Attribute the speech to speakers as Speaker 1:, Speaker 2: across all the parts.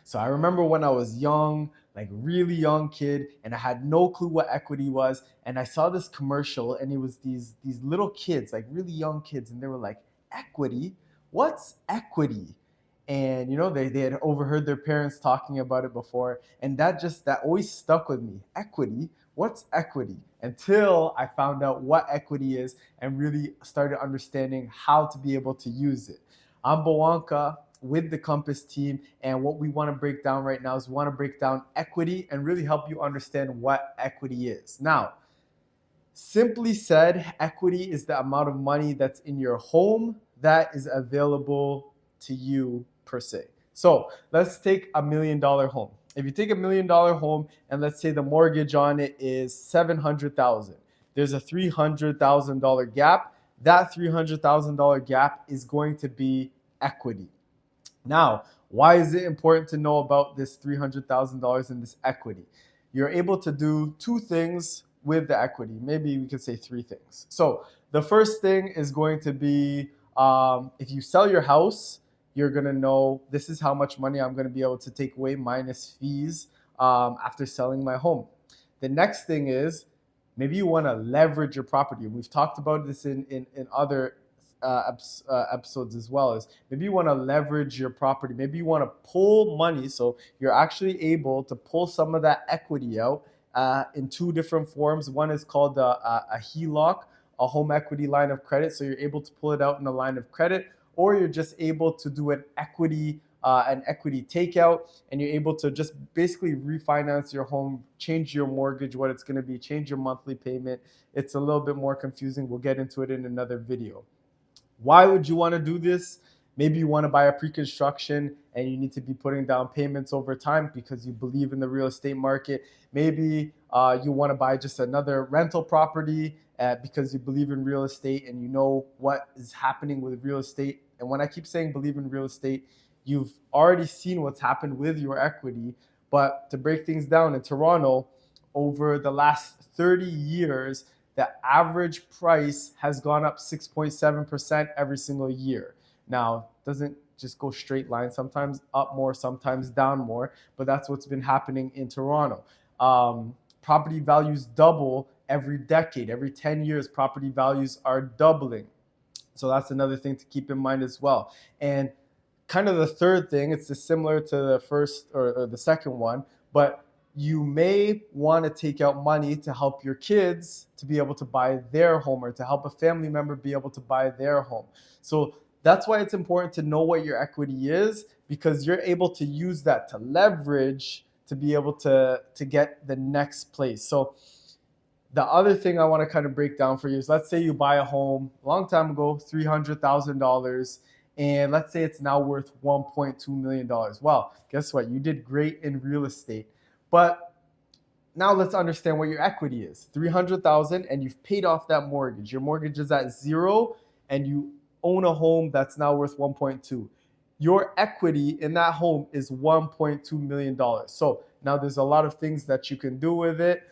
Speaker 1: So I remember when I was young, like really young kid, and I had no clue what equity was. And I saw this commercial, and it was these little kids, like really young kids, and they were like, "Equity? What's equity?" And they had overheard their parents talking about it before, and that always stuck with me. Equity? What's equity? Until I found out what equity is and really started understanding how to be able to use it. I'm Bawanka with the Compass team, and what we want to break down right now is we want to break down equity and really help you understand what equity is. Now, simply said, equity is the amount of money that's in your home that is available to you per se. So let's take $1 million home. If you take $1 million home and let's say the mortgage on it is 700,000, there's a $300,000 gap. That $300,000 gap is going to be equity. Now, why is it important to know about this $300,000 in this equity? You're able to do two things with the equity. Maybe we could say three things. So the first thing is going to be if you sell your house, you're going to know this is how much money I'm going to be able to take away minus fees after selling my home. The next thing is maybe you want to leverage your property. We've talked about this in other episodes as well. Is maybe you want to leverage your property. Maybe you want to pull money, so you're actually able to pull some of that equity out in two different forms. One is called a HELOC, a home equity line of credit. So you're able to pull it out in a line of credit, or you're just able to do an equity takeout, and you're able to just basically refinance your home, change your mortgage, what it's going to be, change your monthly payment. It's a little bit more confusing. We'll get into it in another video. Why would you want to do this? Maybe you want to buy a pre-construction and you need to be putting down payments over time because you believe in the real estate market. Maybe you want to buy just another rental property because you believe in real estate and you know what is happening with real estate. And when I keep saying believe in real estate, you've already seen what's happened with your equity. But to break things down, in Toronto, over the last 30 years, the average price has gone up 6.7% every single year. Now, it doesn't just go straight line, sometimes up more, sometimes down more, but that's what's been happening in Toronto. Property values double every decade. Every 10 years, property values are doubling. So that's another thing to keep in mind as well. And kind of the third thing, it's similar to the first or the second one, but you may want to take out money to help your kids to be able to buy their home, or to help a family member be able to buy their home. So that's why it's important to know what your equity is, because you're able to use that to leverage to be able to get the next place. So the other thing I want to kind of break down for you is, let's say you buy a home a long time ago, $300,000, and let's say it's now worth $1.2 million. Well, guess what? You did great in real estate. But now let's understand what your equity is. 300,000 and you've paid off that mortgage. Your mortgage is at zero and you own a home that's now worth 1.2. Your equity in that home is $1.2 million. So now there's a lot of things that you can do with it.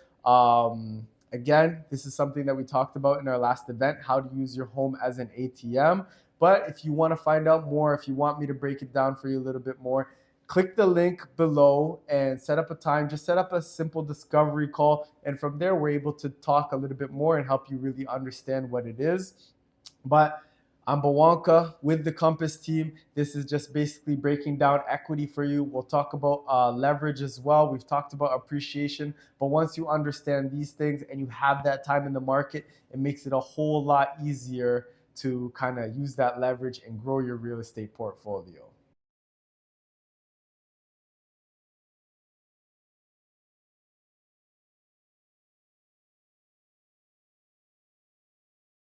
Speaker 1: Again, this is something that we talked about in our last event, how to use your home as an ATM. But if you want to find out more, if you want me to break it down for you a little bit more, click the link below and set up a time. Just set up a simple discovery call. And from there, we're able to talk a little bit more and help you really understand what it is. But I'm Bawanka with the Compass team. This is just basically breaking down equity for you. We'll talk about leverage as well. We've talked about appreciation. But once you understand these things and you have that time in the market, it makes it a whole lot easier to kind of use that leverage and grow your real estate portfolio.